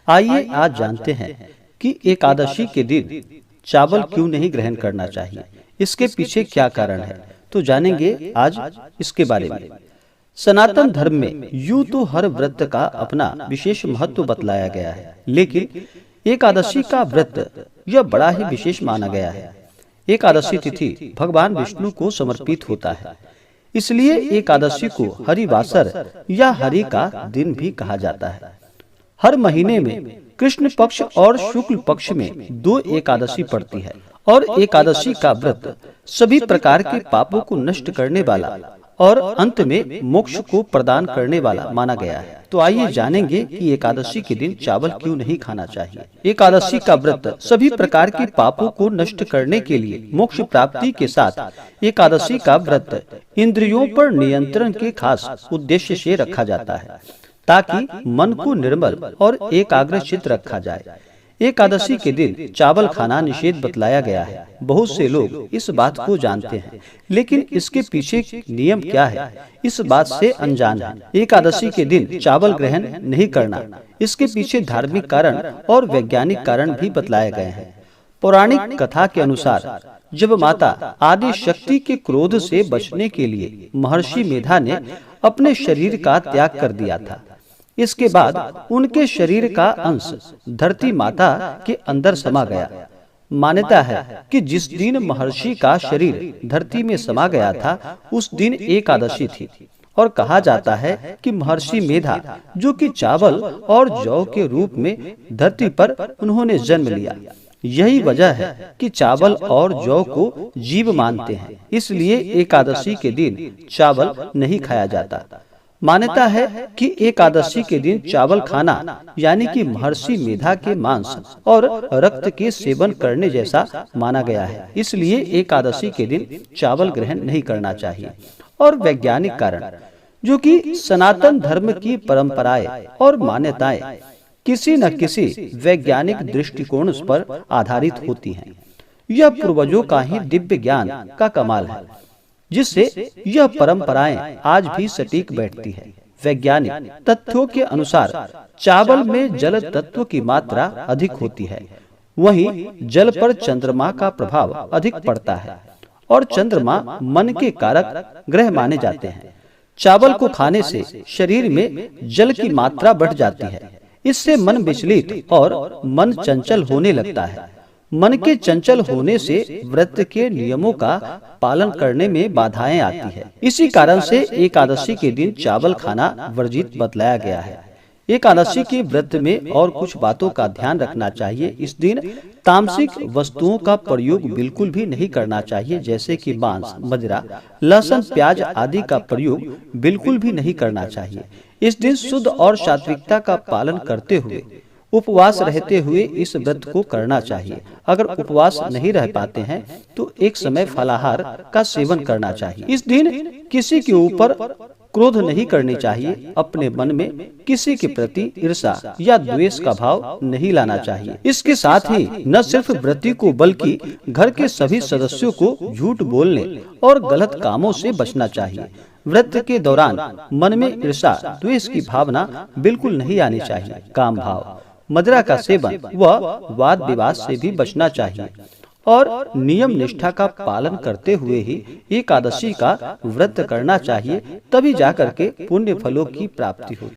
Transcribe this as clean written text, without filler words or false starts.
आइए आज जानते हैं कि एकादशी के दिन चावल क्यों नहीं ग्रहण करना चाहिए, इसके पीछे क्या कारण है। तो जानेंगे आज इसके बारे में। सनातन धर्म में यूं तो हर व्रत का अपना विशेष महत्व बतलाया गया है, लेकिन एकादशी का व्रत यह बड़ा ही विशेष माना गया है। एकादशी तिथि भगवान विष्णु को समर्पित होता है, इसलिए एकादशी को हरिवासर या हरि का दिन भी कहा जाता है। हर महीने में कृष्ण पक्ष और शुक्ल पक्ष में 2 एकादशी पड़ती है और एकादशी का व्रत सभी प्रकार के पापों को नष्ट करने वाला और अंत में मोक्ष को प्रदान करने वाला माना गया है। तो आइए जानेंगे कि एकादशी के दिन चावल क्यों नहीं खाना चाहिए। एकादशी का व्रत सभी प्रकार के पापों को नष्ट करने के लिए मोक्ष प्राप्ति के साथ एकादशी का व्रत इंद्रियों पर नियंत्रण के खास उद्देश्य से रखा जाता है, ताकि मन को निर्मल और एकाग्रचित्त रखा जाए। एकादशी के दिन चावल खाना निषेध बतलाया गया है। बहुत से लोग इस बात को जानते हैं, लेकिन इसके पीछे नियम क्या है, इस बात से अनजान है। एकादशी के दिन चावल ग्रहण नहीं करना, इसके पीछे धार्मिक कारण और वैज्ञानिक कारण भी बतलाए गए हैं। पौराणिक कथा के अनुसार जब माता आदि शक्ति के क्रोध से बचने के लिए महर्षि मेधा ने अपने शरीर का त्याग कर दिया था, इसके बाद उनके शरीर का अंश धरती माता के अंदर समा गया। मान्यता है कि जिस दिन महर्षि का शरीर धरती में समा गया था, उस दिन एकादशी थी, और कहा जाता है कि महर्षि मेधा, जो कि चावल और जौ के रूप में धरती पर उन्होंने जन्म लिया। यही वजह है कि चावल और जौ को जीव मानते हैं, इसलिए एकादशी के दिन चावल नहीं खाया जाता। मान्यता है कि एकादशी के दिन चावल खाना यानी कि महर्षि मेधा के मांस और रक्त के सेवन करने जैसा माना गया है, इसलिए एकादशी के दिन चावल ग्रहण नहीं करना चाहिए। और वैज्ञानिक कारण, जो कि सनातन धर्म की परंपराएं और मान्यताएं किसी न किसी वैज्ञानिक दृष्टिकोण पर आधारित होती हैं। यह पूर्वजों का ही दिव्य ज्ञान का कमाल है, जिससे यह परंपराएं आज भी सटीक बैठती है। वैज्ञानिक तथ्यों के अनुसार चावल में जल तत्व की मात्रा अधिक होती है, वहीं जल पर चंद्रमा का प्रभाव अधिक पड़ता है, और चंद्रमा मन के कारक ग्रह माने जाते हैं। चावल को खाने से शरीर में जल की मात्रा बढ़ जाती है, इससे मन विचलित और मन चंचल होने लगता है। मन के चंचल होने से व्रत के नियमों का पालन करने में बाधाएं आती है। इसी कारण से एकादशी के दिन चावल खाना वर्जित बतलाया गया है। एकादशी के व्रत में और कुछ बातों का ध्यान रखना चाहिए। इस दिन तामसिक वस्तुओं का प्रयोग बिल्कुल भी नहीं करना चाहिए, जैसे कि मांस, मदिरा, लहसुन, प्याज आदि का प्रयोग बिल्कुल भी नहीं करना चाहिए। इस दिन शुद्ध और सात्विकता का पालन करते हुए उपवास रहते हुए इस व्रत को करना चाहिए। अगर उपवास नहीं रह पाते हैं तो एक समय फलाहार का सेवन करना चाहिए। इस दिन किसी के ऊपर क्रोध नहीं करनी चाहिए। अपने मन में किसी के प्रति ईर्ष्या या द्वेष का भाव नहीं लाना चाहिए। इसके साथ ही न सिर्फ व्रती को बल्कि घर के सभी सदस्यों को झूठ बोलने और गलत कामों से बचना चाहिए। व्रत के दौरान मन में ईर्ष्या, द्वेष की भावना बिल्कुल नहीं आनी चाहिए। काम भाव, मदिरा का सेवन व वाद विवाद से भी बचना चाहिए, और नियम निष्ठा का पालन करते हुए ही एकादशी का व्रत करना चाहिए, तभी जाकर के पुण्य फलों की प्राप्ति होती है।